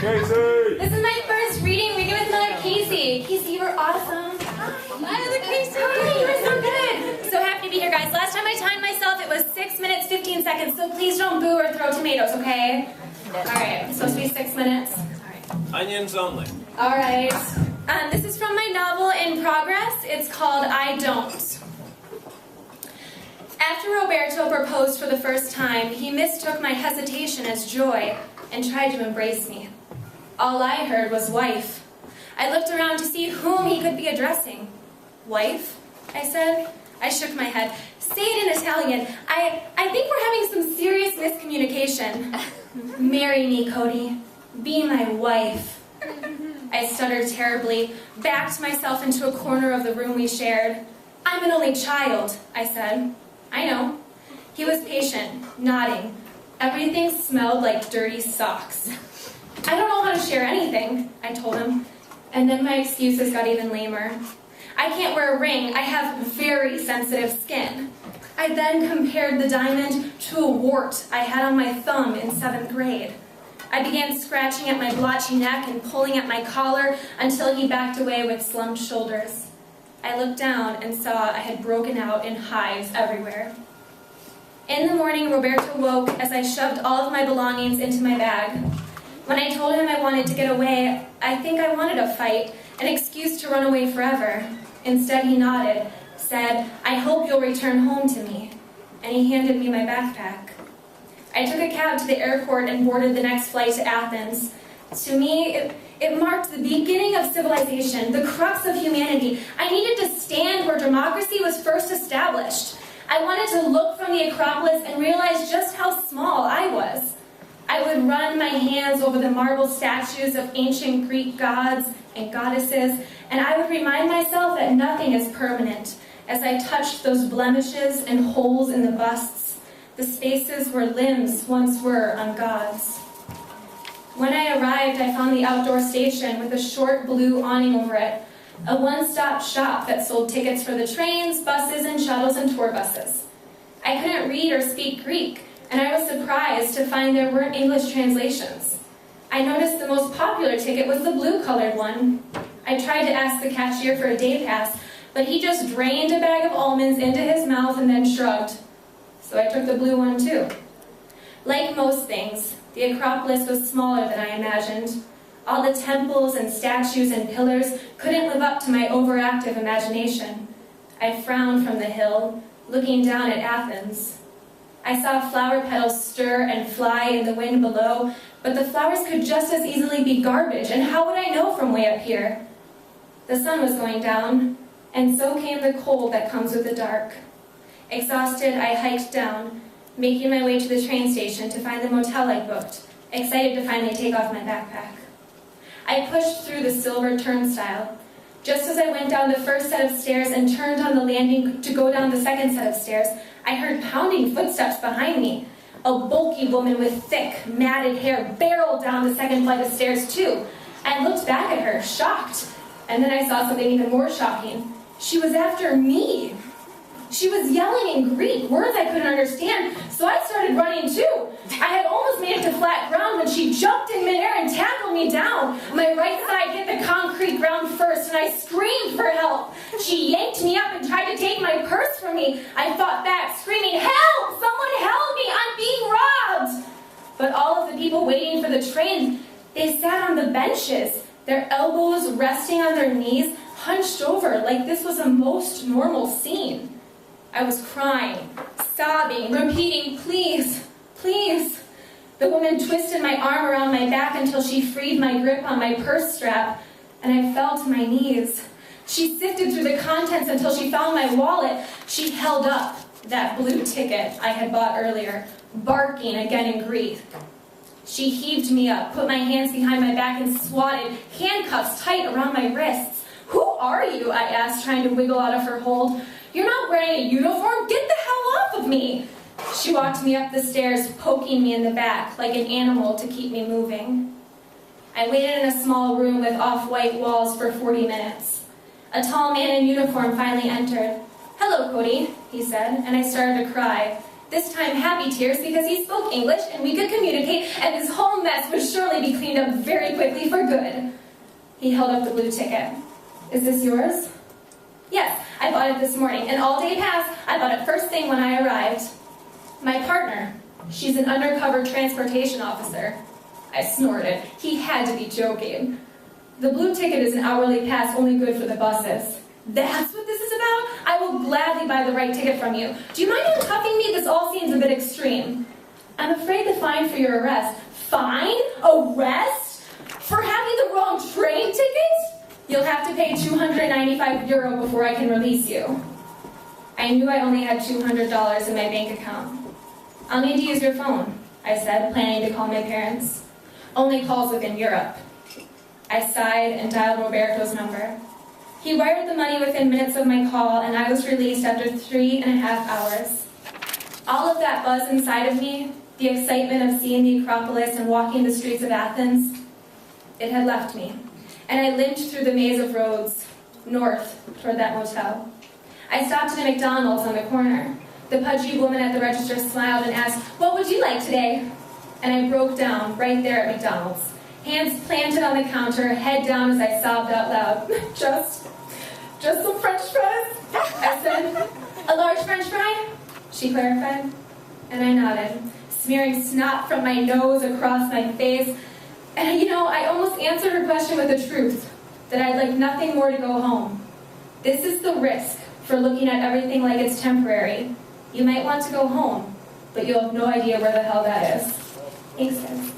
Kacy! This is my first reading with another Kacy. Kacy, you were awesome. Hi, other Kacy. Hi, you were so good. So happy to be here, guys. Last time I timed myself, it was 6 minutes, 15 seconds, so please don't boo or throw tomatoes, okay? All right, it's supposed to be 6 minutes. All right. Onions only. All right. This is from my novel in progress. It's called I Don't. After Roberto proposed for the first time, he mistook my hesitation as joy and tried to embrace me. All I heard was wife. I looked around to see whom he could be addressing. Wife? I said. I shook my head. Say it in Italian. I think we're having some serious miscommunication. Marry me, Cody. Be my wife. I stuttered terribly, backed myself into a corner of the room we shared. I'm an only child, I said. I know. He was patient, nodding. Everything smelled like dirty socks. I don't know how to share anything, I told him. And then my excuses got even lamer. I can't wear a ring. I have very sensitive skin. I then compared the diamond to a wart I had on my thumb in 7th grade. I began scratching at my blotchy neck and pulling at my collar until he backed away with slumped shoulders. I looked down and saw I had broken out in hives everywhere. In the morning, Roberto woke as I shoved all of my belongings into my bag. When I told him I wanted to get away, I think I wanted a fight, an excuse to run away forever. Instead, he nodded, said, I hope you'll return home to me, and he handed me my backpack. I took a cab to the airport and boarded the next flight to Athens. To me, it marked the beginning of civilization, the crux of humanity. I needed to stand where democracy was first established. I wanted to look from the Acropolis and realize just how small I was. I would run my hands over the marble statues of ancient Greek gods and goddesses, and I would remind myself that nothing is permanent as I touched those blemishes and holes in the busts, the spaces where limbs once were on gods. When I arrived, I found the outdoor station with a short blue awning over it, a one-stop shop that sold tickets for the trains, buses, and shuttles and tour buses. I couldn't read or speak Greek, and I was surprised to find there weren't English translations. I noticed the most popular ticket was the blue-colored one. I tried to ask the cashier for a day pass, but he just drained a bag of almonds into his mouth and then shrugged. So I took the blue one too. Like most things, the Acropolis was smaller than I imagined. All the temples and statues and pillars couldn't live up to my overactive imagination. I frowned from the hill, looking down at Athens. I saw flower petals stir and fly in the wind below, but the flowers could just as easily be garbage, and how would I know from way up here? The sun was going down, and so came the cold that comes with the dark. Exhausted, I hiked down, making my way to the train station to find the motel I'd booked, excited to finally take off my backpack. I pushed through the silver turnstile. Just as I went down the first set of stairs and turned on the landing to go down the second set of stairs, I heard pounding footsteps behind me. A bulky woman with thick, matted hair barreled down the second flight of stairs too. I looked back at her, shocked, and then I saw something even more shocking. She was after me. She was yelling in Greek, words I couldn't understand, so I started running too. I had almost made it to flat ground when she jumped in midair and tackled me down. My right side hit the concrete ground first, and I screamed for help. She yanked me up and tried to take my purse from me. I fought back, screaming, "Help! Someone help me! I'm being robbed!" But all of the people waiting for the train, they sat on the benches, their elbows resting on their knees, hunched over like this was a most normal scene. I was crying, sobbing, repeating, "Please, please." The woman twisted my arm around my back until she freed my grip on my purse strap, and I fell to my knees. She sifted through the contents until she found my wallet. She held up that blue ticket I had bought earlier, barking again in Greek. She heaved me up, put my hands behind my back, and swatted handcuffs tight around my wrists. "Who are you?" I asked, trying to wiggle out of her hold. "You're not wearing a uniform. Get the hell off of me." She walked me up the stairs, poking me in the back like an animal to keep me moving. I waited in a small room with off-white walls for 40 minutes. A tall man in uniform finally entered. "Hello, Cody," he said, and I started to cry. This time happy tears because he spoke English and we could communicate, and this whole mess would surely be cleaned up very quickly for good. He held up the blue ticket. Is this yours? Yes, I bought it this morning, and all day past, I bought it first thing when I arrived. My partner, she's an undercover transportation officer. I snorted. He had to be joking. The blue ticket is an hourly pass only good for the buses. That's what this is about? I will gladly buy the right ticket from you. Do you mind handcuffing me? This all seems a bit extreme. I'm afraid the fine for your arrest. Fine? Arrest? For having the wrong train ticket? You'll have to pay €295 before I can release you. I knew I only had $200 in my bank account. I'll need to use your phone, I said, planning to call my parents. Only calls within Europe. I sighed and dialed Roberto's number. He wired the money within minutes of my call, and I was released after 3.5 hours. All of that buzz inside of me, the excitement of seeing the Acropolis and walking the streets of Athens, it had left me, and I limped through the maze of roads, north, toward that motel. I stopped at a McDonald's on the corner. The pudgy woman at the register smiled and asked, "What would you like today?" And I broke down right there at McDonald's, hands planted on the counter, head down as I sobbed out loud. Just some French fries? I said. "A large French fry?" she clarified. And I nodded, smearing snot from my nose across my face. And I almost answered her question with the truth, that I'd like nothing more to go home. This is the risk for looking at everything like it's temporary. You might want to go home, but you'll have no idea where the hell that is. Thanks, guys.